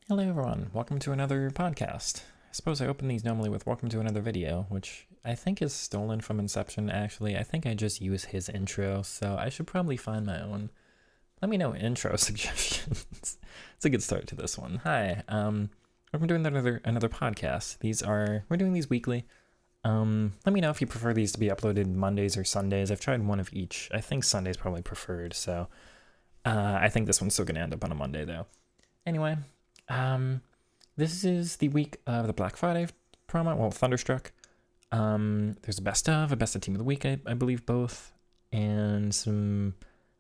Hello everyone, welcome to another podcast. I suppose I open these normally with welcome to another video, which I think is stolen from Inception actually. I think I just use his intro, so I should probably find my own. Let me know intro suggestions. It's a good start to this one. Hi, welcome to another podcast. We're doing these weekly. Let me know if you prefer these to be uploaded Mondays or Sundays. I've tried one of each. I think Sunday's probably preferred, so I think this one's still gonna end up on a Monday though. Anyway, this is the week of the Black Friday promo, well, Thunderstruck. There's a best of team of the week, I believe both, and I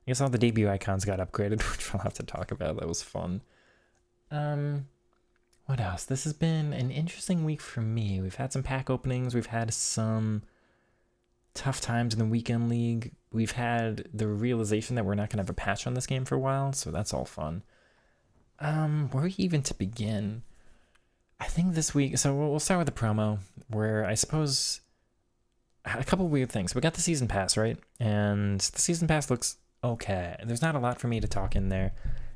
guess all the debut icons got upgraded, which we'll have to talk about. That was fun. What else? This has been an interesting week for me. We've had some pack openings. We've had some tough times in the weekend league. We've had the realization that we're not going to have a patch on this game for a while, so that's all fun. Where even to begin? I think this week, so we'll start with the promo, where I suppose a couple weird things. We got the season pass, right? And the season pass looks okay. There's not a lot for me to talk in there.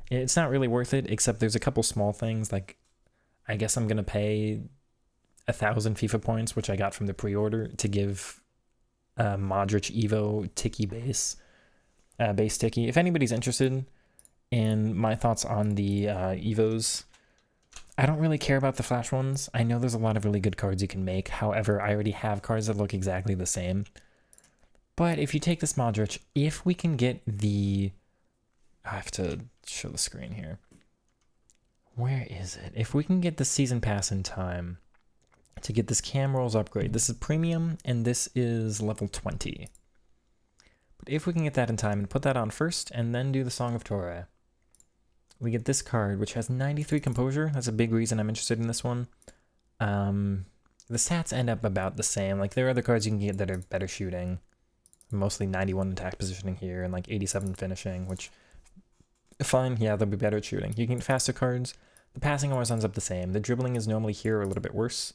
It's not really worth it, except there's a couple small things, like I guess I'm going to pay 1,000 FIFA points, which I got from the pre-order, to give Modric Evo Tiki base Tiki. If anybody's interested in my thoughts on the Evos, I don't really care about the flash ones. I know there's a lot of really good cards you can make. However, I already have cards that look exactly the same. But if you take this Modric, if we can get the... I have to show the screen here. Where is it? If we can get the season pass in time to get this cam rolls upgrade, this is premium and this is level 20. But if we can get that in time and put that on first and then do the Song of Torre, we get this card, which has 93 composure. That's a big reason I'm interested in this one. The stats end up about the same. Like, there are other cards you can get that are better shooting. Mostly 91 attack positioning here and like 87 finishing, which, fine, yeah, they'll be better at shooting. You can get faster cards. The passing always ends up the same. The dribbling is normally here a little bit worse.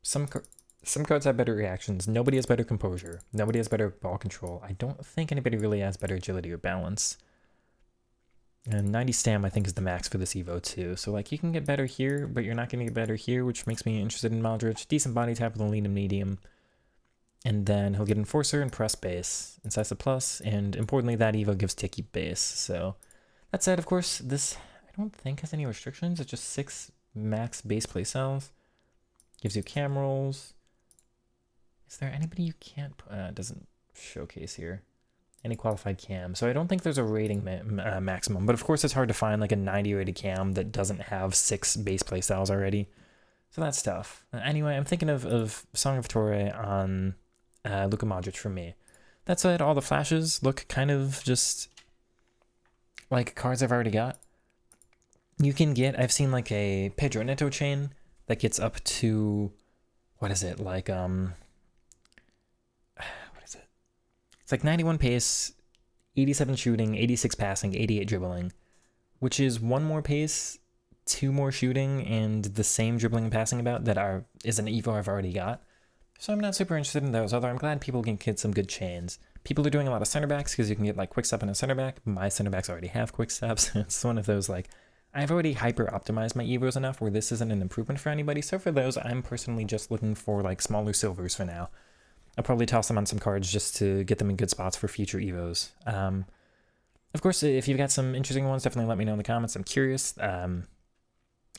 Some cards have better reactions. Nobody has better composure. Nobody has better ball control. I don't think anybody really has better agility or balance. And 90 stam, I think, is the max for this Evo too. So, like, you can get better here, but you're not going to get better here, which makes me interested in Modric. Decent body type with a lean and medium. And then he'll get Enforcer and Press base, Incisive plus, and importantly, that Evo gives Tiki base. So, that said, of course, this, I don't think, has any restrictions. It's just 6 max base play cells. Gives you cam rolls. Is there anybody you can't put? It doesn't showcase here. Any qualified cam. So I don't think there's a rating maximum, but of course it's hard to find like a 90 rated cam that doesn't have 6 base play styles already. So that's tough. Anyway, I'm thinking of Song of Torre on Luka Modric for me. That said, all the flashes look kind of just like cards I've already got. You can get, I've seen like a Pedro Neto chain that gets up to, what is it, like, it's like 91 pace, 87 shooting, 86 passing, 88 dribbling, which is 1 more pace, 2 more shooting, and the same dribbling and passing about that is an Evo I've already got. So I'm not super interested in those, although I'm glad people can get some good chains. People are doing a lot of center backs because you can get like quick step and a center back. My center backs already have quick steps. It's one of those like, I've already hyper optimized my Evos enough where this isn't an improvement for anybody. So for those, I'm personally just looking for like smaller silvers for now. I'll probably toss them on some cards just to get them in good spots for future Evos. Of course, if you've got some interesting ones, definitely let me know in the comments. I'm curious. I'm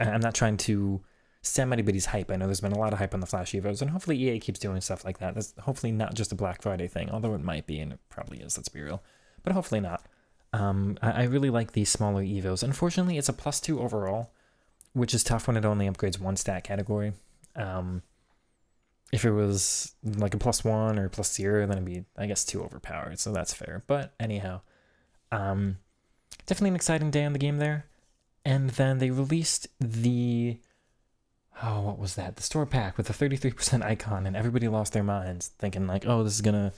not trying to stem anybody's hype. I know there's been a lot of hype on the Flash Evos, and hopefully EA keeps doing stuff like that. That's hopefully not just a Black Friday thing, although it might be, and it probably is, let's be real. But hopefully not. I really like these smaller Evos. Unfortunately, it's a +2 overall, which is tough when it only upgrades 1 stat category. If it was like a +1 or +0, then it'd be, I guess, 2 overpowered, so that's fair. But anyhow, definitely an exciting day on the game there. And then they released the, what was that? The store pack with the 33% icon, and everybody lost their minds, thinking like, oh, this is gonna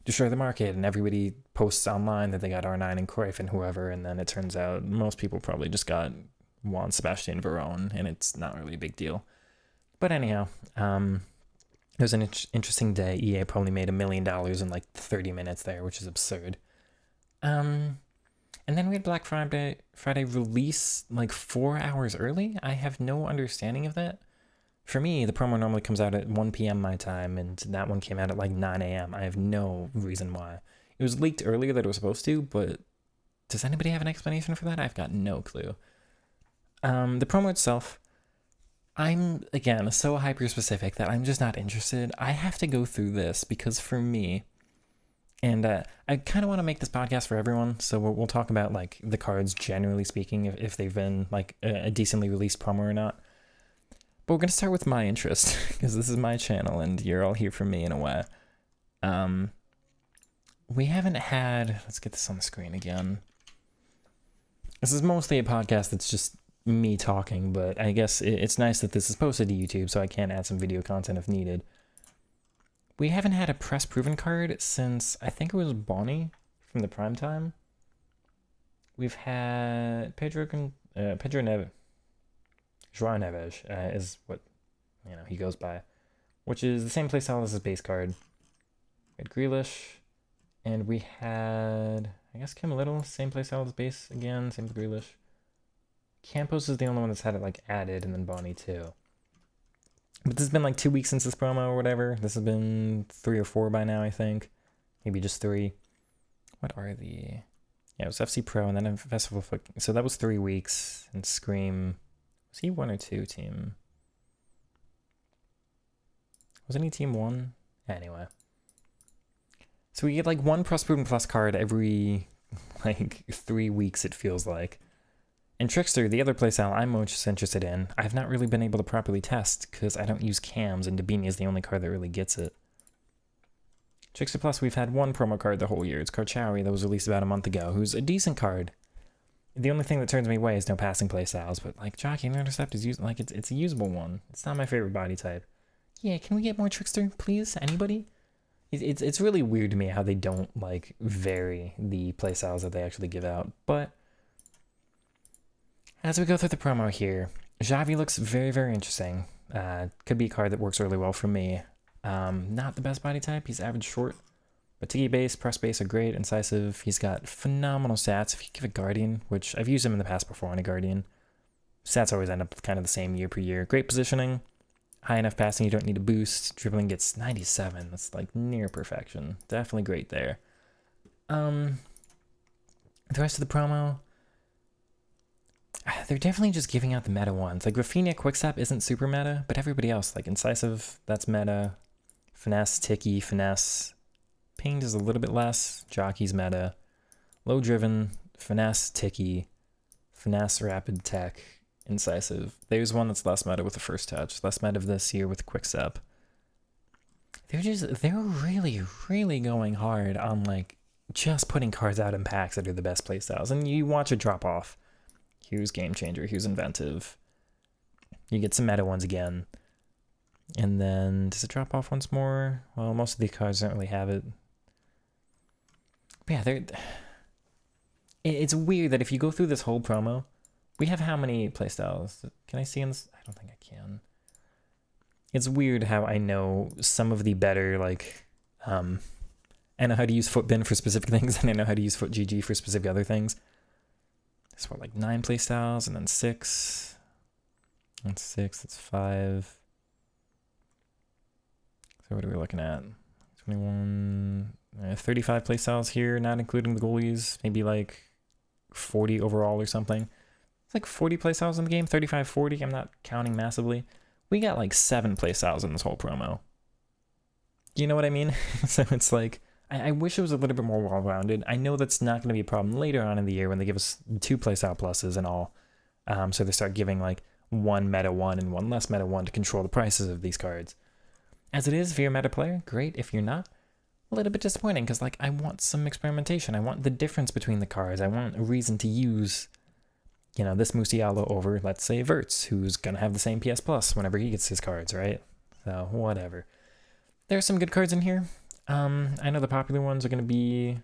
destroy the market, and everybody posts online that they got R9 and Cruyff and whoever, and then it turns out most people probably just got Juan Sebastian Veron, and it's not really a big deal. But anyhow, it was an interesting day. EA probably made $1 million in like 30 minutes there, which is absurd. And then we had Black Friday release like 4 hours early. I have no understanding of that. For me, the promo normally comes out at 1 p.m. my time, and that one came out at like 9 a.m. I have no reason why. It was leaked earlier than it was supposed to, but does anybody have an explanation for that? I've got no clue. The promo itself, I'm, again, so hyper-specific that I'm just not interested. I have to go through this because for me, and I kind of want to make this podcast for everyone, so we'll talk about like the cards generally speaking, if they've been like a decently released promo or not. But we're going to start with my interest, because this is my channel, and you're all here for me in a way. We haven't had... Let's get this on the screen again. This is mostly a podcast that's just me talking, but I guess it's nice that this is posted to YouTube, so I can add some video content if needed. We haven't had a press-proven card since, I think it was Bonnie from the Prime Time. We've had Pedro Neves. João Neves is what he goes by, which is the same playstyle as his base card. We had Grealish, and we had, I guess, Kim Little, same playstyle as base again, same with Grealish. Campos is the only one that's had it like added, and then Bonnie too. But this has been like 2 weeks since this promo or whatever. This has been 3 or 4 by now, I think. Maybe just 3. What are the... Yeah, it was FC Pro and then Festival Foot. So that was 3 weeks. And Scream... Was he 1 or 2 team? Wasn't he team 1? Anyway. So we get like 1 Press Proven Plus card every like 3 weeks, it feels like. And Trickster, the other playstyle I'm most interested in, I've not really been able to properly test because I don't use cams, and Dabini is the only card that really gets it. Trickster Plus, we've had 1 promo card the whole year. It's Karchawi that was released about a month ago, who's a decent card. The only thing that turns me away is no passing playstyles, but like Jockey and Intercept is like it's a usable one. It's not my favorite body type. Yeah, can we get more Trickster, please? Anybody? It's really weird to me how they don't like vary the playstyles that they actually give out, but as we go through the promo here, Xavi looks very, very interesting. Could be a card that works really well for me. Not the best body type. He's average short. But Tiki base, press base are great, incisive. He's got phenomenal stats. If you give a Guardian, which I've used him in the past before on a Guardian, stats always end up kind of the same year per year. Great positioning. High enough passing, you don't need a boost. Dribbling gets 97. That's like near perfection. Definitely great there. The rest of the promo... They're definitely just giving out the meta ones. Like, Rafinha Quickstep isn't super meta, but everybody else, like Incisive, that's meta. Finesse, Tiki, Finesse. Pinged is a little bit less. Jockey's meta. Low Driven, Finesse, Tiki, Finesse, Rapid Tech, Incisive. There's one that's less meta with the first touch. Less meta this year with Quickstep. They're really, really going hard on, like, just putting cards out in packs that are the best playstyles. And you watch it drop off. Here's Game Changer, here's Inventive. You get some meta ones again. And then, does it drop off once more? Well, most of the cards don't really have it. But yeah, it's weird that if you go through this whole promo, we have how many playstyles? Can I see in this? I don't think I can. It's weird how I know some of the better, like, I know how to use Footbin for specific things, and I know how to use FootGG for specific other things. It's what, like 9 playstyles, and then 6. That's 6, that's 5. So what are we looking at? 21, 35 playstyles here, not including the goalies. Maybe like 40 overall or something. It's like 40 playstyles in the game, 35, 40. I'm not counting massively. We got like 7 playstyles in this whole promo. You know what I mean? So it's like, I wish it was a little bit more well-rounded. I know that's not going to be a problem later on in the year when they give us 2 playstyle pluses and all. So they start giving like 1 meta 1 and 1 less meta 1 to control the prices of these cards. As it is, if you're a meta player, great. If you're not, a little bit disappointing because like I want some experimentation. I want the difference between the cards. I want a reason to use, you know, this Musiala over, let's say, Verts, who's going to have the same PS Plus whenever he gets his cards, right? So, whatever. There are some good cards in here. I know the popular ones are going to be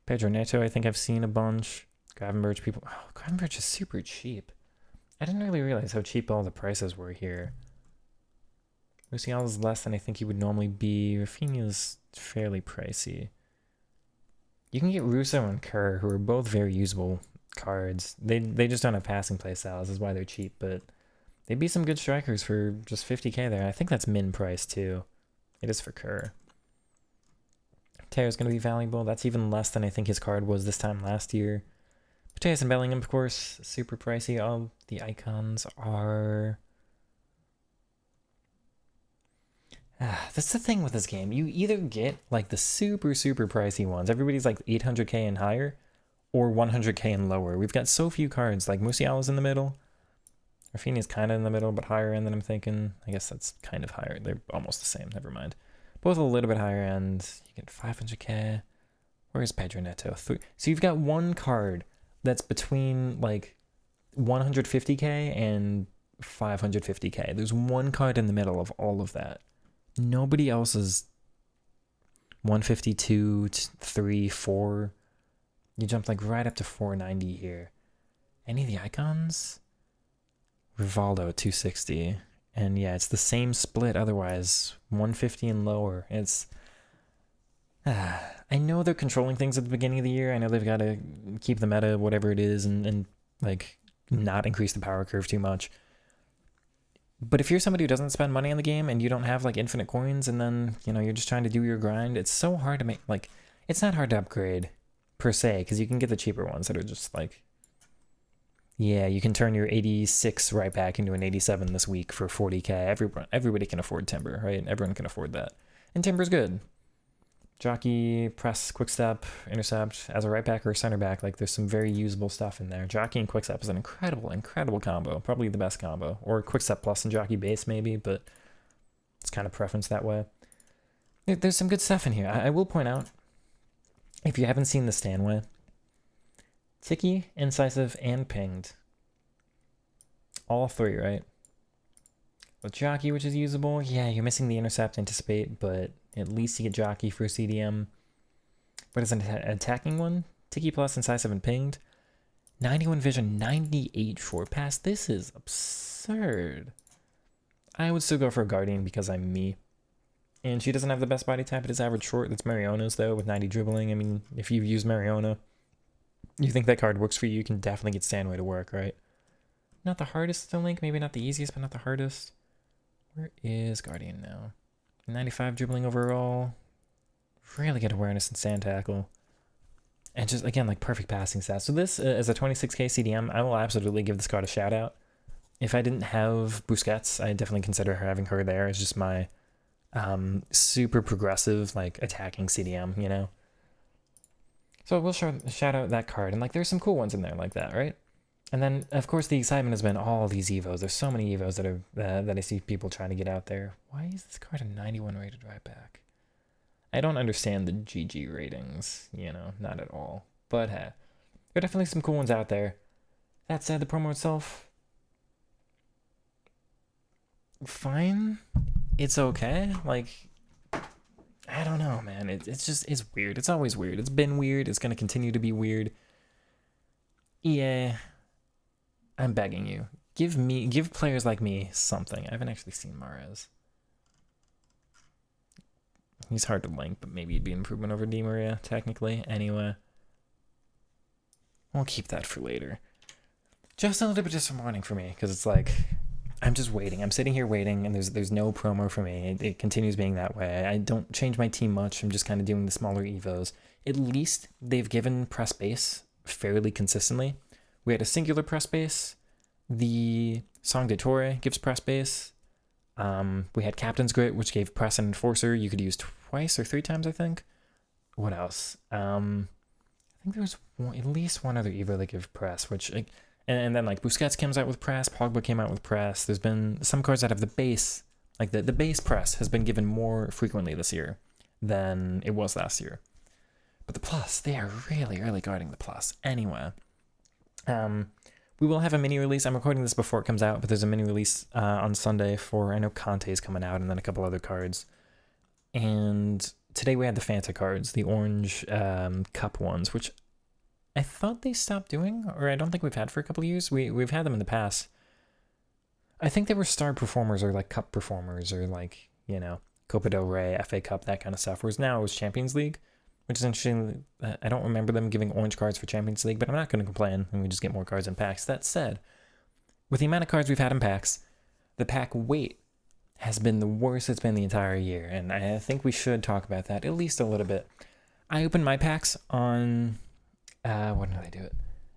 Pedro Neto. I think I've seen a bunch. Gravenberch people. Oh, Gravenberch is super cheap. I didn't really realize how cheap all the prices were here. Musiala's less than I think he would normally be. Rafinha's fairly pricey. You can get Russo and Kerr, who are both very usable cards. They just don't have passing play styles, is why they're cheap, but they'd be some good strikers for just 50k there. I think that's min price too. It is for Kerr. Teo's going to be valuable. That's even less than I think his card was this time last year. Mateus and Bellingham, of course, super pricey. All the icons are... that's the thing with this game. You either get like the super pricey ones. Everybody's like 800k and higher, or 100k and lower. We've got so few cards. Like Musiala's in the middle. Rafinha's kind of in the middle, but higher end than I'm thinking. I guess that's kind of higher. They're almost the same. Never mind. Both a little bit higher end. You get 500k. Where's Pedro Neto? So you've got one card that's between like 150k and 550k. There's one card in the middle of all of that. Nobody else is 152, 3, 4. You jumped like right up to 490 here. Any of the icons? Rivaldo 260. And yeah, it's the same split otherwise. 150 and lower. It's... I know they're controlling things at the beginning of the year. I know they've got to keep the meta, whatever it is, and like not increase the power curve too much. But if you're somebody who doesn't spend money on the game and you don't have like infinite coins and then, you know, you're just trying to do your grind, it's so hard to make, like, it's not hard to upgrade per se, because you can get the cheaper ones that are just like, yeah, you can turn your 86 right back into an 87 this week for 40k. Everybody can afford Timber, right? Everyone can afford that. And Timber's good. Jockey, press, quickstep, intercept as a right back or a center back. Like, there's some very usable stuff in there. Jockey and quickstep is an incredible combo. Probably the best combo. Or quickstep plus and jockey base maybe, but it's kind of preference that way. There's some good stuff in here. I will point out, if you haven't seen the Stanway, Tiki, Incisive, and Pinged. All three, right? With Jockey, which is usable, yeah, you're missing the Intercept, Anticipate, but at least you get Jockey for CDM. But as an attacking one, Tiki plus, Incisive, and Pinged. 91 Vision, 98 Short Pass. This is absurd. I would still go for a Guardian because I'm me. And she doesn't have the best body type. It is average short. That's Mariona's, though, with 90 dribbling. I mean, if you've used Mariona, you think that card works for you, you can definitely get Stanway to work, right? Not the hardest to link. Maybe not the easiest, but not the hardest. Where is Guardian now? 95 dribbling overall. Really good awareness and sand tackle. And just, again, like perfect passing stats. So this, as a 26k CDM, I will absolutely give this card a shout out. If I didn't have Busquets, I'd definitely consider having her there as just my super progressive, like, attacking CDM, you know? So I will shout out that card. And, like, there's some cool ones in there like that, right? And then, of course, the excitement has been all these Evos. There's so many Evos that are that I see people trying to get out there. Why is this card a 91 rated right back? I don't understand the GG ratings, you know, not at all. But hey, there are definitely some cool ones out there. That said, the promo itself, fine. It's okay. Like, I don't know, man. It's weird. It's always weird. It's been weird. It's going to continue to be weird. EA, I'm begging you. Give players like me something. I haven't actually seen Mahrez. He's hard to link, but maybe he'd be an improvement over Di Maria, technically. Anyway, we'll keep that for later. Just a little bit disappointing for me, because it's like, I'm just waiting. I'm sitting here waiting, and there's no promo for me. It continues being that way. I don't change my team much. I'm just kind of doing the smaller Evos. At least they've given press base fairly consistently. We had a singular press base. The Song de Torre gives press base. We had Captain's Grit, which gave press and Enforcer. You could use twice or 3 times, I think. What else? I think there was at least one other Evo that gave press, which, like, and then like Busquets comes out with press, Pogba came out with press. There's been some cards that have the base, like the base press has been given more frequently this year than it was last year. But the plus, they are really guarding the plus. Anyway, we will have a mini release. I'm recording this before it comes out, but there's a mini release on Sunday for, I know Conte's coming out, and then a couple other cards. And today we had the Fanta cards, the orange cup ones, which I thought they stopped doing, or I don't think we've had for a couple of years. We've had them in the past. I think they were star performers or like cup performers or like, you know, Copa del Rey, FA Cup, that kind of stuff. Whereas now it was Champions League. which is interesting. I don't remember them giving orange cards for Champions League, but I'm not going to complain, and we just get more cards in packs. That said, with the amount of cards we've had in packs, the pack weight has been the worst it's been the entire year, and I think we should talk about that at least a little bit. I opened my packs on, when did I do it?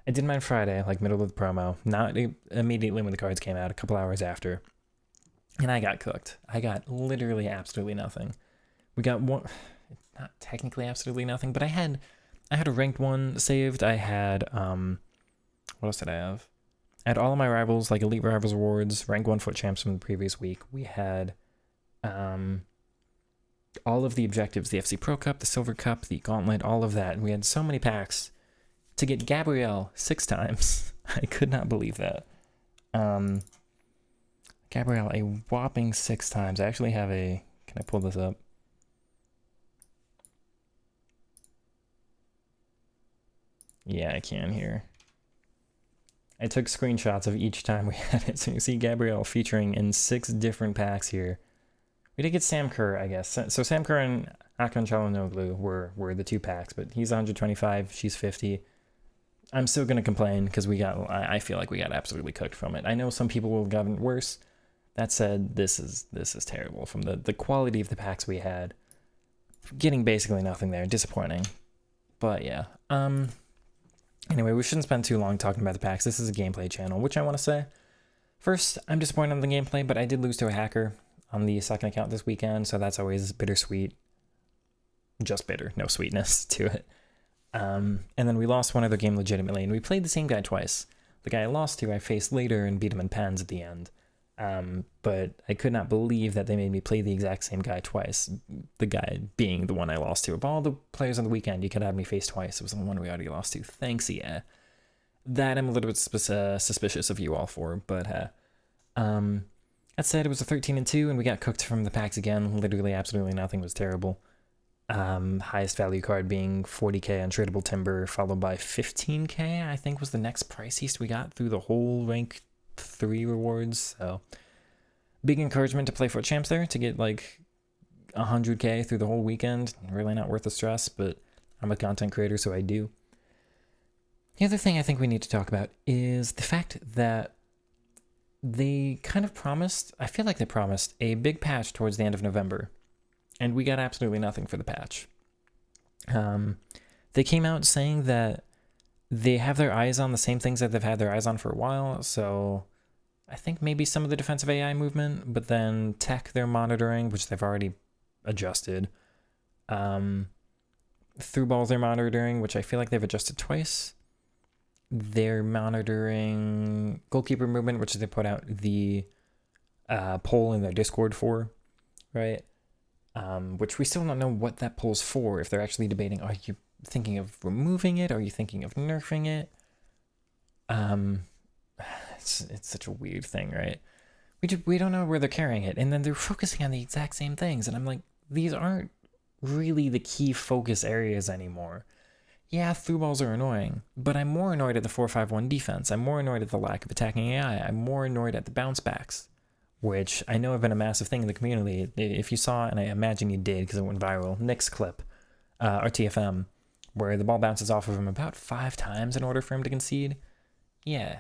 I did mine Friday, like middle of the promo, not immediately when the cards came out, a couple hours after, and I got cooked. I got literally absolutely nothing. We got one, not technically absolutely nothing, but I had a ranked one saved. I had, what else did I have? I had all of my rivals, like Elite Rivals Awards, rank 1 foot champs from the previous week. We had all of the objectives, the FC Pro Cup, the Silver Cup, the Gauntlet, all of that. And we had so many packs. To get Gabrielle 6 times, I could not believe that. Gabrielle, a whopping 6 times. I actually have can I pull this up? Yeah, I can here. I took screenshots of each time we had it, so you see Gabrielle featuring in 6 different packs here. We did get Sam Kerr, I guess. So Sam Kerr and Hakan Çalhanoğlu were the 2 packs, but he's 125, she's 50. I'm still going to complain because I feel like we got absolutely cooked from it. I know some people will have gotten worse. That said, this is terrible. From the quality of the packs we had, getting basically nothing there. Disappointing. But yeah. Anyway, we shouldn't spend too long talking about the packs. This is a gameplay channel, which I want to say. First, I'm disappointed in the gameplay, but I did lose to a hacker on the second account this weekend, so that's always bittersweet. Just bitter, no sweetness to it. And then we lost one other game legitimately, and we played the same guy twice. The guy I lost to, I faced later and beat him in pens at the end. But I could not believe that they made me play the exact same guy twice. The guy being the one I lost to. Of all the players on the weekend, you could have me face twice. It was the one we already lost to. Thanks, yeah. That I'm a little bit suspicious of you all for, but that said, it was a 13-2, and we got cooked from the packs again. Literally, absolutely nothing was terrible. Highest value card being 40k Untradeable Timber, followed by 15k, I think was the next priciest we got through the whole rank 3 rewards. So big encouragement to play for champs there to get like 100k through the whole weekend. Really not worth the stress, but I'm a content creator, so I do. The other thing I think we need to talk about is the fact that they kind of promised, I feel like they promised a big patch towards the end of November. And we got absolutely nothing for the patch. They came out saying that they have their eyes on the same things that they've had their eyes on for a while. So I think maybe some of the defensive AI movement, but then tech they're monitoring, which they've already adjusted. Through balls they're monitoring, which I feel like they've adjusted twice. They're monitoring goalkeeper movement, which they put out the poll in their Discord for, right? Which we still don't know what that poll's for. If they're actually debating, are you thinking of removing it? Are you thinking of nerfing it? It's such a weird thing, right? We don't know where they're carrying it, and then they're focusing on the exact same things, and I'm like, these aren't really the key focus areas anymore. Yeah, through balls are annoying, but I'm more annoyed at the 4-5-1 defense. I'm more annoyed at the lack of attacking AI. I'm more annoyed at the bounce backs, which I know have been a massive thing in the community. If you saw, and I imagine you did because it went viral, Nick's clip, RTFM, where the ball bounces off of him about 5 times in order for him to concede. Yeah,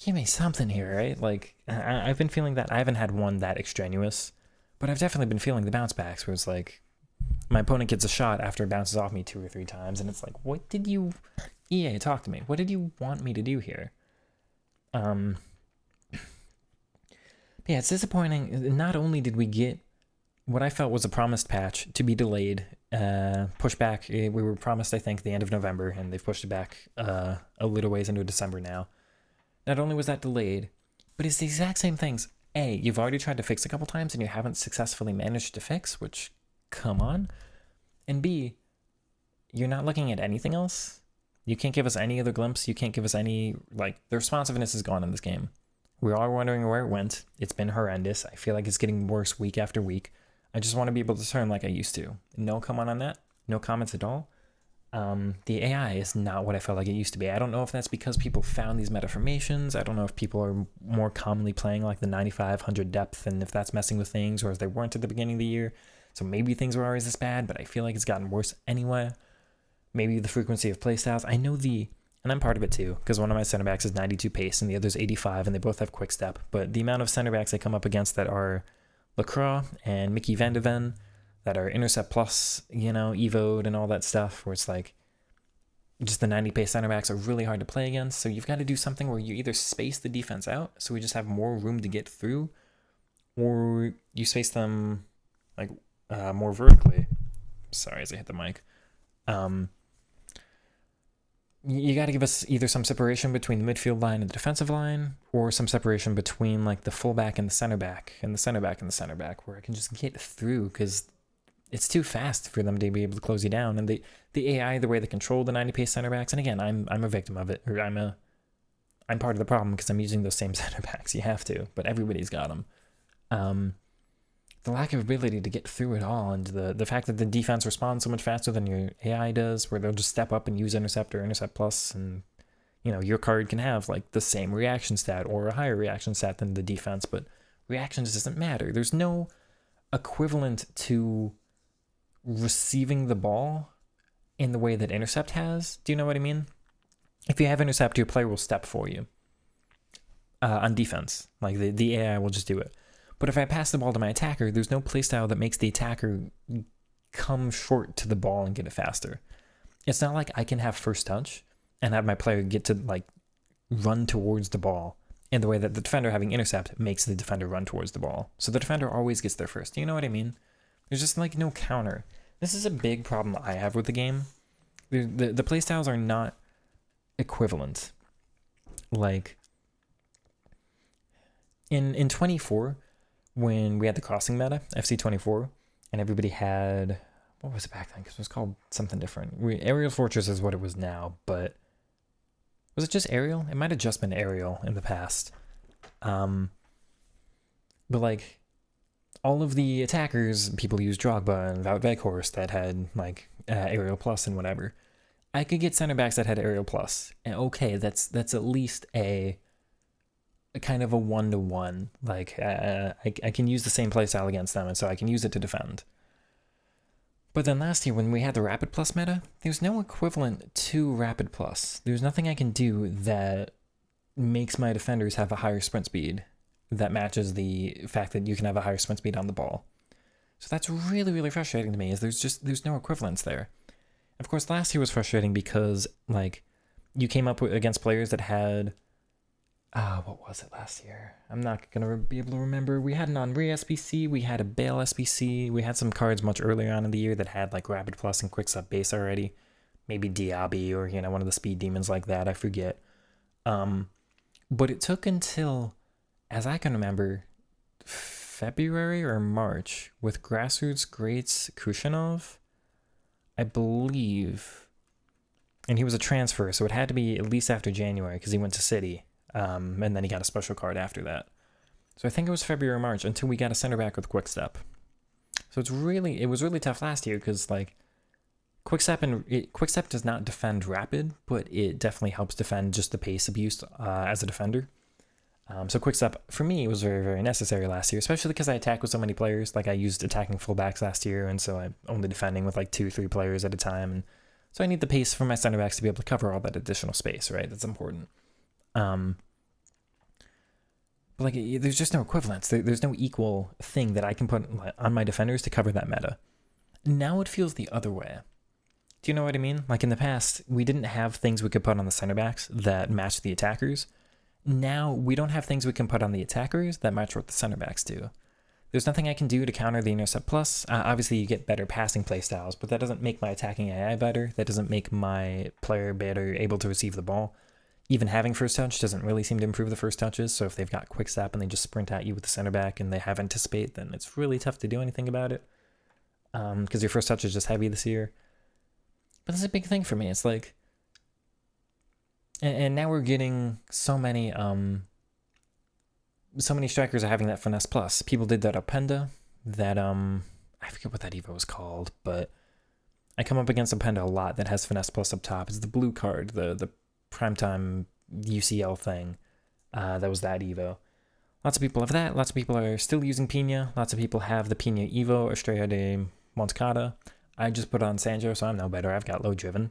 give me something here, right? Like, I've been feeling that. I haven't had one that extraneous, but I've definitely been feeling the bounce backs where it's like, my opponent gets a shot after it bounces off me 2 or 3 times, and it's like, what did you... EA, talk to me. What did you want me to do here? Yeah, it's disappointing. Not only did we get what I felt was a promised patch to be delayed, pushed back. We were promised, I think, the end of November, and they've pushed it back a little ways into December now. Not only was that delayed, but it's the exact same things. A, you've already tried to fix a couple times, and you haven't successfully managed to fix, which... come on. And B, you're not looking at anything else. You can't give us any other glimpse. You can't give us any, like, the responsiveness is gone in this game. We're all wondering where it went. It's been horrendous. I feel like it's getting worse week after week. I just want to be able to turn like I used to. No comment on that. No comments at all. The AI is not what I felt like it used to be. I don't know if that's because people found these meta formations. I don't know if people are more commonly playing like the 95, 100 depth and if that's messing with things, or if they weren't at the beginning of the year. So maybe things were always this bad, but I feel like it's gotten worse anyway. Maybe the frequency of playstyles. I know and I'm part of it too, because one of my center backs is 92 pace and the other's 85, and they both have quick step. But the amount of center backs I come up against that are Lacroix and Mickey Van de Ven, that are intercept plus, evoed and all that stuff, where it's like, just the 90 pace center backs are really hard to play against. So you've got to do something where you either space the defense out, so we just have more room to get through, or you space them like more vertically. Sorry, as I hit the mic. You got to give us either some separation between the midfield line and the defensive line, or some separation between like the fullback and the center back, and the center back and the center back, where I can just get through, because it's too fast for them to be able to close you down. And the AI, the way they control the 90 pace center backs, and again, I'm a victim of it, or I'm part of the problem because I'm using those same center backs. You have to, but everybody's got them. The lack of ability to get through it all, and the fact that the defense responds so much faster than your AI does, where they'll just step up and use intercept or intercept plus, and your card can have like the same reaction stat or a higher reaction stat than the defense, but reactions doesn't matter. There's no equivalent to receiving the ball in the way that intercept has. Do you know what I mean? If you have intercept, your player will step for you on defense. Like the AI will just do it. But if I pass the ball to my attacker, there's no playstyle that makes the attacker come short to the ball and get it faster. It's not like I can have first touch and have my player get to like run towards the ball in the way that the defender having intercept makes the defender run towards the ball. So the defender always gets there first. Do you know what I mean? There's just like no counter. This is a big problem I have with the game. The playstyles are not equivalent. Like in 24, when we had the crossing meta, FC 24, and everybody had, what was it back then? Because it was called something different. Aerial Fortress is what it was now, but was it just Aerial? It might have just been Aerial in the past. But like, all of the attackers, people use Drogba and Wout Weghorst that had like Aerial Plus and whatever. I could get center backs that had Aerial Plus, and okay, that's at least a kind of a 1-to-1. Like I can use the same playstyle against them, and so I can use it to defend. But then last year when we had the Rapid Plus meta, there's no equivalent to Rapid Plus. There's nothing I can do that makes my defenders have a higher sprint speed that matches the fact that you can have a higher sprint speed on the ball. So that's really, really frustrating to me, is there's no equivalence there. Of course, last year was frustrating because like you came up against players that had what was it last year? I'm not going to be able to remember. We had an Henri SBC, we had a Bale SBC, we had some cards much earlier on in the year that had like Rapid Plus and Quick Step base already. Maybe Diaby or, one of the speed demons like that, I forget. But it took until, as I can remember, February or March with Grassroots Greats Kushanov, I believe. And he was a transfer, so it had to be at least after January because he went to City. And then he got a special card after that. So I think it was February or March until we got a center back with Quick Step. So it was really tough last year because like Quick Step does not defend rapid, but it definitely helps defend just the pace abuse as a defender. So Quick Step for me was very, very necessary last year, especially because I attack with so many players. Like I used attacking fullbacks last year, and so I'm only defending with like 2-3 players at a time, and so I need the pace for my center backs to be able to cover all that additional space, right? That's important. But like, there's just no equivalence. There's no equal thing that I can put on my defenders to cover that meta. Now it feels the other way. Do you know what I mean? Like in the past, we didn't have things we could put on the center backs that matched the attackers. Now we don't have things we can put on the attackers that match what the center backs do. There's nothing I can do to counter the intercept plus. Obviously, you get better passing play styles, but that doesn't make my attacking AI better. That doesn't make my player better able to receive the ball. Even having first touch doesn't really seem to improve the first touches, so if they've got quick step and they just sprint at you with the center back and they have anticipate, then it's really tough to do anything about it, because your first touch is just heavy this year. But that's a big thing for me. It's like, and now we're getting so many strikers are having that finesse plus. People did that Openda, that I forget what that Evo was called, but I come up against Openda a lot that has finesse plus up top. It's the blue card, the primetime UCL thing. That was that Evo. Lots of people have that. Lots of people are still using Pina. Lots of people have the Pina Evo Estrella de Moncada. I just put on Sancho, so I'm no better. I've got low driven.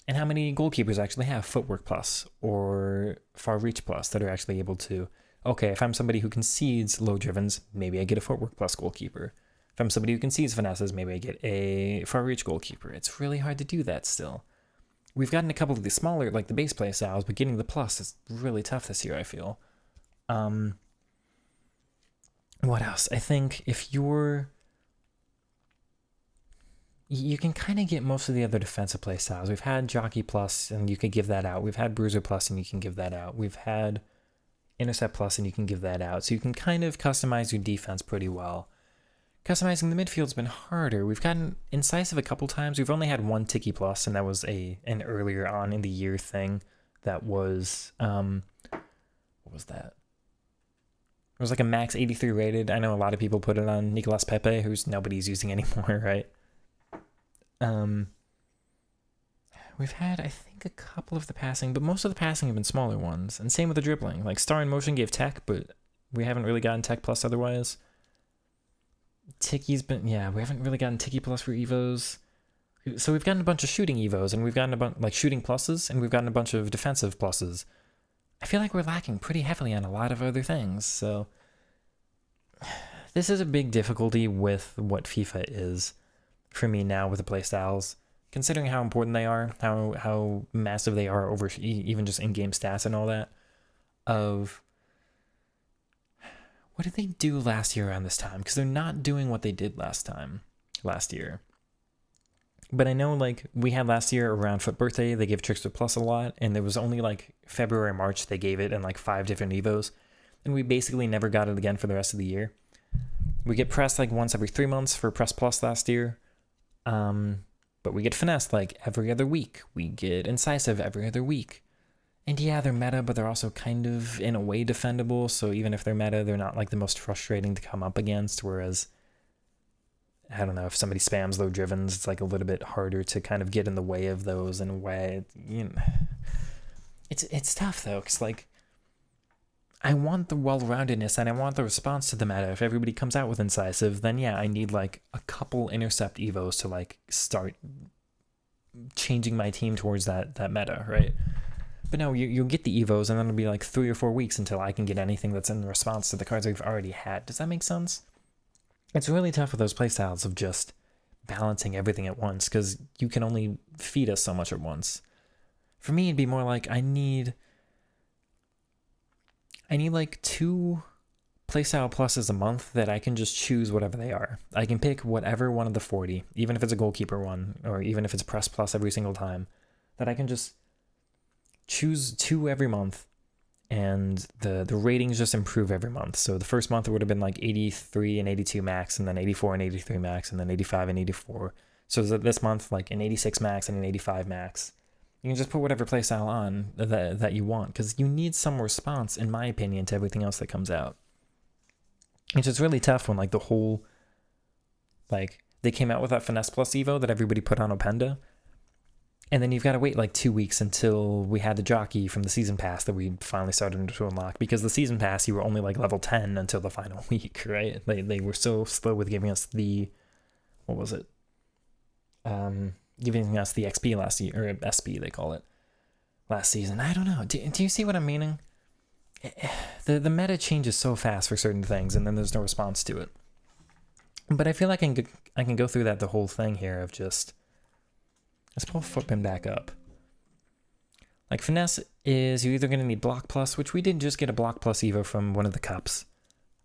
And how many goalkeepers actually have Footwork Plus or Far Reach Plus that are actually able to, okay, if I'm somebody who concedes low drivens, maybe I get a Footwork Plus goalkeeper. If I'm somebody who concedes finesses, maybe I get a Far Reach goalkeeper. It's really hard to do that still. We've gotten a couple of the smaller, like the base play styles, but getting the plus is really tough this year, I feel. What else? I think if you can kind of get most of the other defensive play styles. We've had Jockey Plus, and you could give that out. We've had Bruiser Plus, and you can give that out. We've had Intercept Plus, and you can give that out. So you can kind of customize your defense pretty well. Customizing the midfield's been harder. We've gotten Incisive a couple times. We've only had one Tiki Plus, and that was an earlier on in the year thing. That was, what was that? It was like a max 83 rated. I know a lot of people put it on Nicolas Pepe, who's nobody's using anymore, right? We've had, I think, a couple of the passing, but most of the passing have been smaller ones. And same with the dribbling. Like Star in Motion gave tech, but we haven't really gotten tech plus otherwise. Tiki's been, yeah, we haven't really gotten Tiki plus for Evos. So we've gotten a bunch of shooting Evos, and we've gotten a bunch, like shooting pluses, and we've gotten a bunch of defensive pluses. I feel like we're lacking pretty heavily on a lot of other things, so this is a big difficulty with what FIFA is for me now with the playstyles, considering how important they are, how massive they are over even just in-game stats and all that, of what did they do last year around this time? Because they're not doing what they did last year. But I know, like, we had last year around Foot Birthday, they gave Trickster Plus a lot, and there was only, like, February, March, they gave it in, like, 5 different Evos, and we basically never got it again for the rest of the year. We get Press, like, once every 3 months for Press Plus last year, but we get Finesse, like, every other week. We get Incisive every other week. And yeah, they're meta, but they're also kind of, in a way, defendable, so even if they're meta, they're not, like, the most frustrating to come up against, whereas I don't know, if somebody spams low drivens, it's like a little bit harder to kind of get in the way of those in a way. It's tough though, because like I want the well-roundedness and I want the response to the meta. If everybody comes out with Incisive, then yeah, I need like a couple Intercept Evos to like start changing my team towards that meta, right? But no, you'll get the Evos and then it'll be like 3 or 4 weeks until I can get anything that's in response to the cards we've already had. Does that make sense? It's really tough with those playstyles of just balancing everything at once because you can only feed us so much at once. For me, it'd be more like I need like 2 playstyle pluses a month that I can just choose whatever they are. I can pick whatever one of the 40, even if it's a goalkeeper one, or even if it's press plus every single time, that I can just choose 2 every month. And the ratings just improve every month. So the first month it would have been like 83 and 82 max, and then 84 and 83 max, and then 85 and 84. So this month, like an 86 max and an 85 max. You can just put whatever playstyle on that you want, because you need some response, in my opinion, to everything else that comes out. It's just really tough when like the whole, like they came out with that Finesse Plus Evo that everybody put on Openda, and then you've got to wait like 2 weeks until we had the jockey from the season pass that we finally started to unlock, because the season pass, you were only like level 10 until the final week, right? They were so slow with giving us the, what was it? Giving us the XP last year, or SP they call it, last season. I don't know. Do you see what I'm meaning? The meta changes so fast for certain things, and then there's no response to it. But I feel like I can go through that the whole thing here of just, let's pull Footpin back up. Like Finesse is, you're either going to need Block Plus, which we did just get a Block Plus Evo from one of the cups,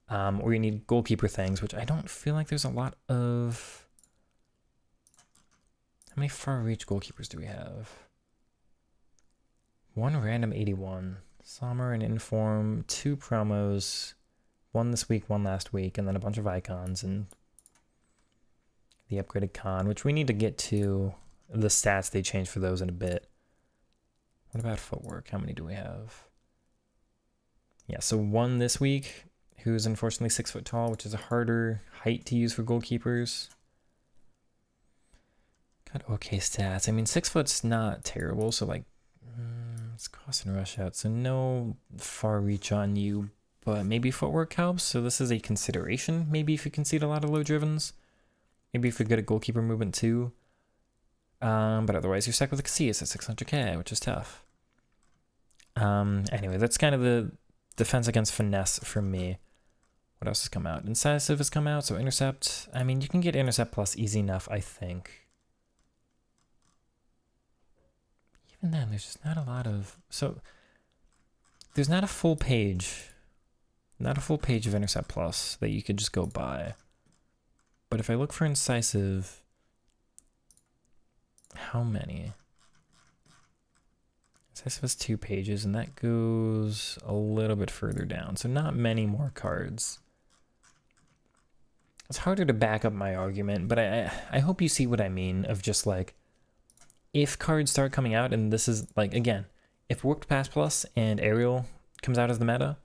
or you need Goalkeeper things, which I don't feel like there's a lot of. How many far reach goalkeepers do we have? 1 random 81. Summer and Inform, 2 promos, 1 this week, 1 last week, and then a bunch of icons and the upgraded con, which we need to get to the stats they changed for those in a bit. What about footwork? How many do we have? Yeah, so 1 this week, who's unfortunately 6 foot tall, which is a harder height to use for goalkeepers. Got okay stats. I mean, 6 foot's not terrible, so like, it's cross and rush out, so no far reach on you, but maybe footwork helps. So this is a consideration. Maybe if you concede a lot of low drivens. Maybe if you're good at goalkeeper movement too. But otherwise you're stuck with a Casillas at 600k, which is tough. Anyway, that's kind of the defense against finesse for me. What else has come out? Incisive has come out, so intercept. I mean, you can get intercept plus easy enough, I think. Even then, there's just not a lot of... So, there's not a full page. Not a full page of intercept plus that you could just go buy. But if I look for incisive... How many? Incisive has 2 pages, and that goes a little bit further down. So not many more cards. It's harder to back up my argument, but I hope you see what I mean of just like, if cards start coming out, and this is like, again, if Warped Pass Plus and Aerial comes out as the meta,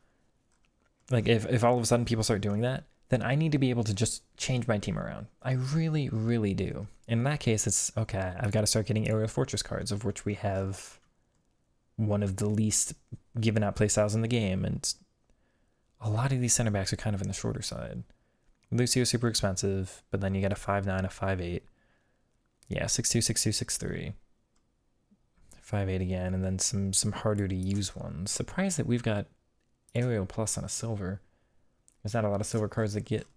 like if all of a sudden people start doing that, then I need to be able to just change my team around. I really, really do. In that case, it's, okay, I've got to start getting Aerial Fortress cards, of which we have one of the least given out playstyles in the game, and a lot of these center backs are kind of in the shorter side. Lucio is super expensive, but then you get a 5'9", a 5'8". Yeah, 6'2", 6'2", 6'3". 5'8" again, and then some harder to use ones. Surprised that we've got Aerial Plus on a silver. There's not a lot of silver cards that get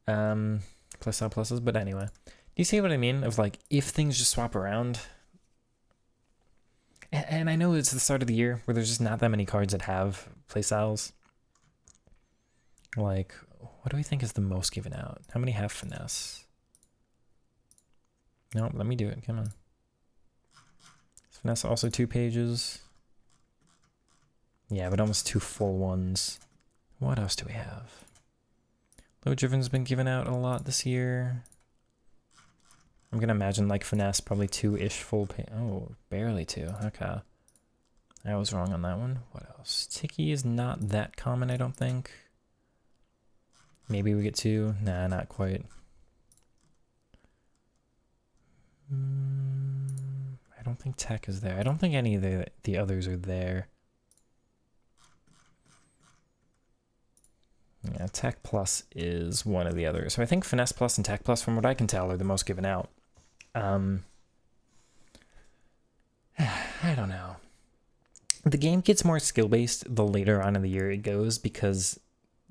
playstyle pluses, but anyway. Do you see what I mean? Of like, if things just swap around. And I know it's the start of the year where there's just not that many cards that have playstyles. Like, what do we think is the most given out? How many have finesse? No, let me do it. Come on. Is finesse also 2 pages? Yeah, but almost 2 full ones. What else do we have? Low driven's been given out a lot this year. I'm gonna imagine like finesse, probably 2-ish full page. Oh, barely 2. Okay. I was wrong on that one. What else? Tiki is not that common, I don't think. Maybe we get 2. Nah, not quite. I don't think tech is there. I don't think any of the others are there. Yeah, Tech Plus is one of the others. So I think Finesse Plus and Tech Plus, from what I can tell, are the most given out. I don't know. The game gets more skill-based the later on in the year it goes, because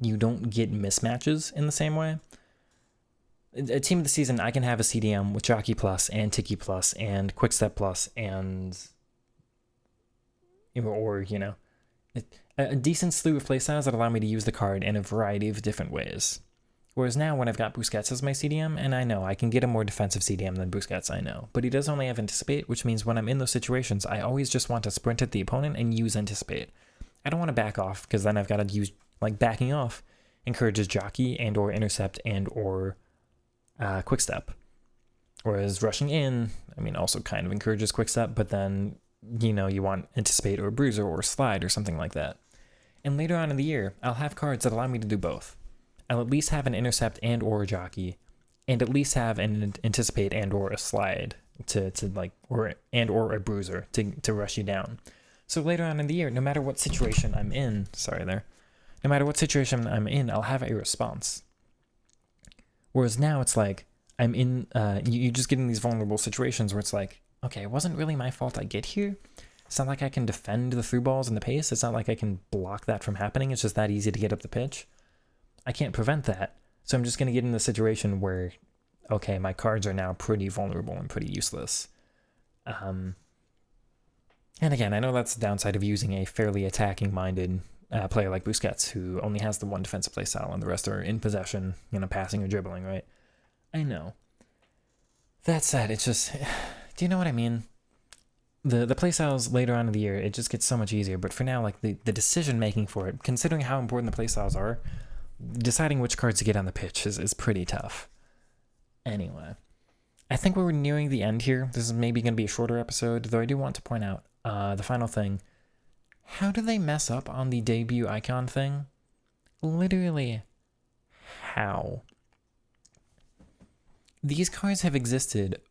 you don't get mismatches in the same way. A team of the season, I can have a CDM with Jockey Plus and Tiki Plus and Quickstep Plus and... Or, you know... a decent slew of playstyles that allow me to use the card in a variety of different ways. Whereas now when I've got Busquets as my CDM, and I know I can get a more defensive CDM than Busquets, I know, but he does only have Anticipate, which means when I'm in those situations, I always just want to sprint at the opponent and use Anticipate. I don't want to back off, because then I've got to use, like, backing off encourages Jockey and or Intercept and or Quickstep. Whereas rushing in, I mean, also kind of encourages Quickstep, but then, you know, you want Anticipate or Bruiser or Slide or something like that. And later on in the year, I'll have cards that allow me to do both. I'll at least have an Intercept and or a Jockey, and at least have an Anticipate and or a Slide to like, or and or a Bruiser to rush you down. So later on in the year, no matter what situation I'm in, no matter what situation I'm in, I'll have a response. Whereas now it's like, I'm in, you just get in these vulnerable situations where it's like, okay, it wasn't really my fault I get here. It's not like I can defend the through balls and the pace. It's not like I can block that from happening. It's just that easy to get up the pitch. I can't prevent that. So I'm just going to get in the situation where, okay, my cards are now pretty vulnerable and pretty useless. And again, I know that's the downside of using a fairly attacking-minded player like Busquets, who only has the one defensive play style and the rest are in possession, you know, passing or dribbling, right? I know. That said, it's just, do you know what I mean? The playstyles later on in the year, it just gets so much easier. But for now, like the decision making for it, considering how important the playstyles are, deciding which cards to get on the pitch is pretty tough. Anyway, I think we're nearing the end here. This is maybe going to be a shorter episode, though I do want to point out the final thing. How do they mess up on the debut icon thing? Literally, how? These cards have existed,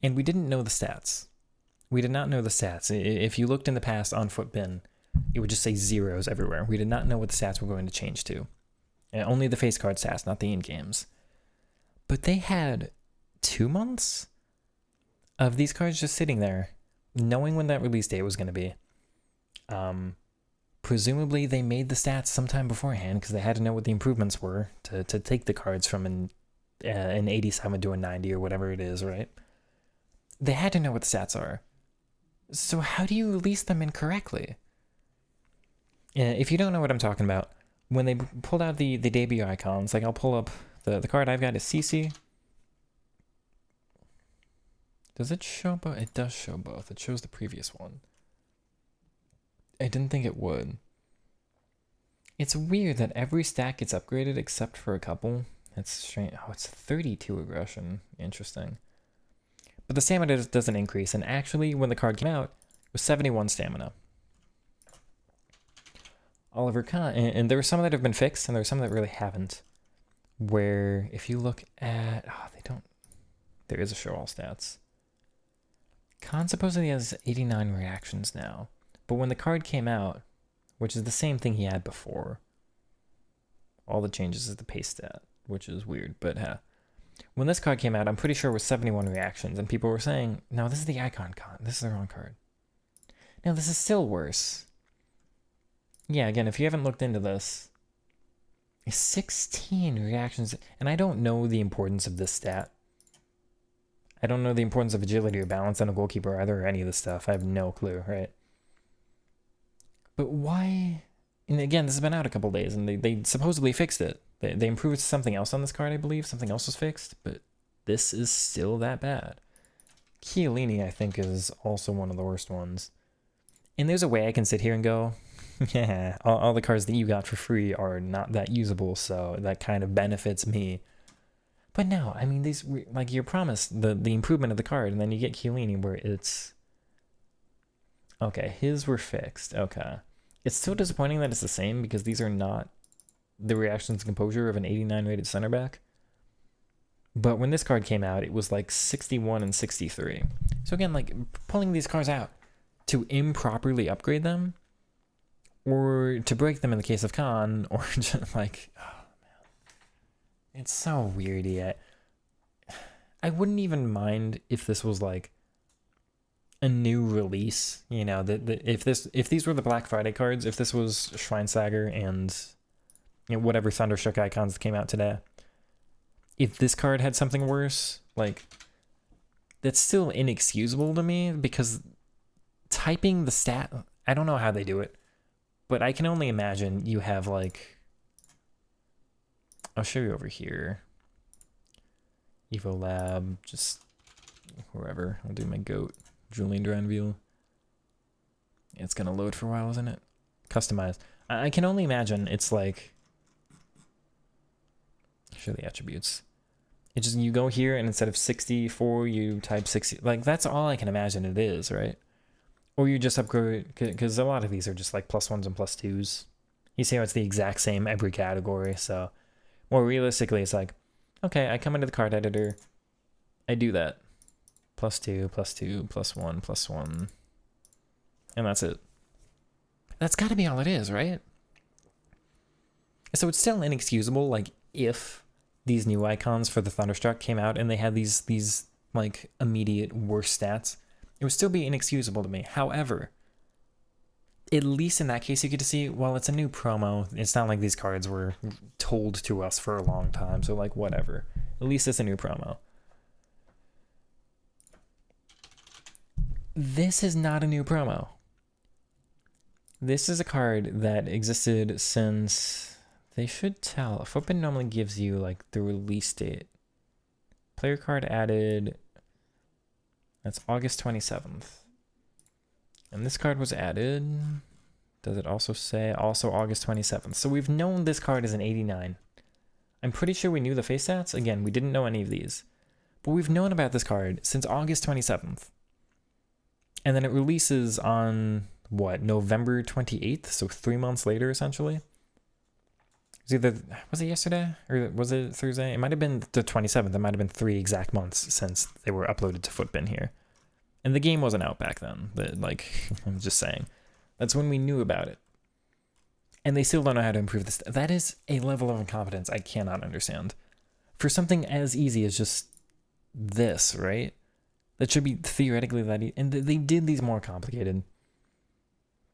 and we didn't know the stats. We did not know the stats. If you looked in the past on Footbin, it would just say zeros everywhere. We did not know what the stats were going to change to. And only the face card stats, not the in-games. But they had 2 months of these cards just sitting there, knowing when that release date was going to be. Presumably they made the stats sometime beforehand because they had to know what the improvements were to take the cards from an 87 to a 90 or whatever it is, right? They had to know what the stats are. So how do you release them incorrectly? If you don't know what I'm talking about, when they pulled out the debut icons, like I'll pull up the card I've got is CC. Does it show both? It does show both. It shows the previous one. I didn't think it would. It's weird that every stat gets upgraded except for a couple. It's strange. Oh, it's 32 aggression. Interesting. But the stamina doesn't increase, and actually, when the card came out, it was 71 stamina. Oliver Kahn, and there are some that have been fixed, and there are some that really haven't. Where, if you look at... Oh, they don't... There is a show all stats. Kahn supposedly has 89 reactions now. But when the card came out, which is the same thing he had before, all the changes is the pace stat, which is weird, but when this card came out, I'm pretty sure it was 71 reactions, and people were saying, no, this is the icon card. This is the wrong card. No, this is still worse. Yeah, again, if you haven't looked into this, 16 reactions, and I don't know the importance of this stat. I don't know the importance of agility or balance on a goalkeeper either, or any of this stuff. I have no clue, right? But why? And again, this has been out a couple days, and they supposedly fixed it. They improved something else on this card, I believe. Something else was fixed, but this is still that bad. Chiellini, I think, is also one of the worst ones. And there's a way I can sit here and go, yeah, all the cards that you got for free are not that usable, so that kind of benefits me. But no, I mean, these, like, you're promised the improvement of the card, and then you get Chiellini where it's... Okay, his were fixed. Okay. It's still disappointing that it's the same because these are not the reactions and composure of an 89 rated center back. But when this card came out, it was like 61 and 63. So again, like, pulling these cards out to improperly upgrade them, or to break them in the case of Khan, or just like, oh man. It's so weird yet. I wouldn't even mind if this was like a new release, you know, if these were the Black Friday cards, if this was Schweinsteiger and, you know, whatever Thunderstruck icons that came out today, if this card had something worse, like, that's still inexcusable to me, because typing the stat, I don't know how they do it, but I can only imagine you have, like, I'll show you over here, Evo Lab, just wherever, I'll do my GOAT. Julian Duranville. It's gonna load for a while, isn't it? Customize. I can only imagine it's like... Show the attributes. It just, you go here and instead of 64, you type 60. Like, that's all I can imagine it is, right? Or you just upgrade, because a lot of these are just like +1s and +2s. You see how it's the exact same every category, so... More realistically, it's like, okay, I come into the card editor, I do that. +2, +2, +1, +1. And that's it. That's got to be all it is, right? So it's still inexcusable, like, if these new icons for the Thunderstruck came out and they had these like, immediate worse stats, it would still be inexcusable to me. However, at least in that case, you get to see, well, it's a new promo. It's not like these cards were told to us for a long time, so, like, whatever. At least it's a new promo. This is not a new promo. This is a card that existed since... They should tell. Footbin normally gives you, like, the release date. Player card added... That's August 27th. And this card was added... Does it also say? Also August 27th. So we've known this card is an 89. I'm pretty sure we knew the face stats. Again, we didn't know any of these. But we've known about this card since August 27th. And then it releases on, what, November 28th? So 3 months later, essentially. Was it yesterday? Or was it Thursday? It might have been the 27th. It might have been 3 exact months since they were uploaded to Footbin here. And the game wasn't out back then. Like, I'm just saying. That's when we knew about it. And they still don't know how to improve this. That is a level of incompetence I cannot understand. For something as easy as just this, right? That should be theoretically that easy. And they did these more complicated.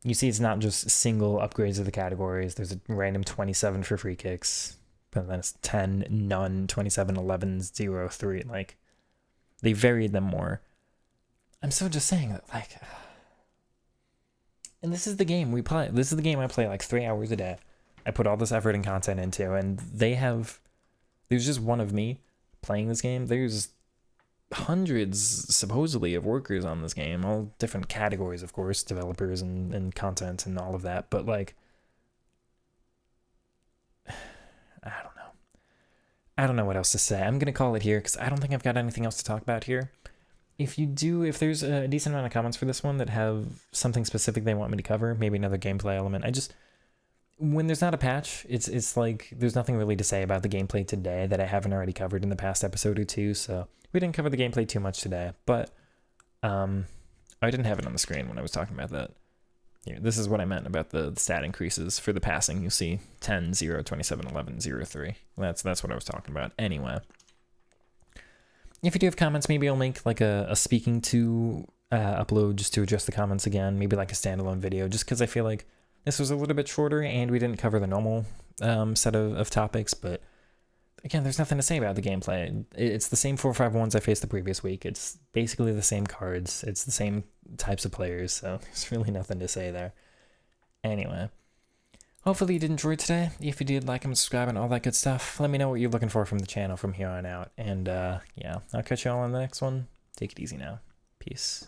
You see, it's not just single upgrades of the categories. There's a random 27 for free kicks. But then it's 10, none, 27, 11, 0, 3. Like, they varied them more. I'm still just saying that, like... And this is the game we play. This is the game I play like 3 hours a day. I put all this effort and content into, and they have... There's just one of me playing this game. There's hundreds, supposedly, of workers on this game. All different categories, of course. Developers and content and all of that. But, like... I don't know. I don't know what else to say. I'm going to call it here, because I don't think I've got anything else to talk about here. If there's a decent amount of comments for this one that have something specific they want me to cover, maybe another gameplay element, when there's not a patch, it's like there's nothing really to say about the gameplay today that I haven't already covered in the past episode or two, so we didn't cover the gameplay too much today, but I didn't have it on the screen when I was talking about that. Here, this is what I meant about the stat increases for the passing. You see 10, 0, 27, 11, 0, 3. That's what I was talking about. Anyway. If you do have comments, maybe I'll make like a speaking to upload just to address the comments again. Maybe like a standalone video, just because I feel like this was a little bit shorter and we didn't cover the normal set of topics. But again, there's nothing to say about the gameplay. It's the same 4-5-1s I faced the previous week. It's basically the same cards. It's the same types of players. So there's really nothing to say there. Anyway. Hopefully you did enjoy today. If you did, like and subscribe and all that good stuff. Let me know what you're looking for from the channel from here on out. And yeah, I'll catch you all on the next one. Take it easy now. Peace.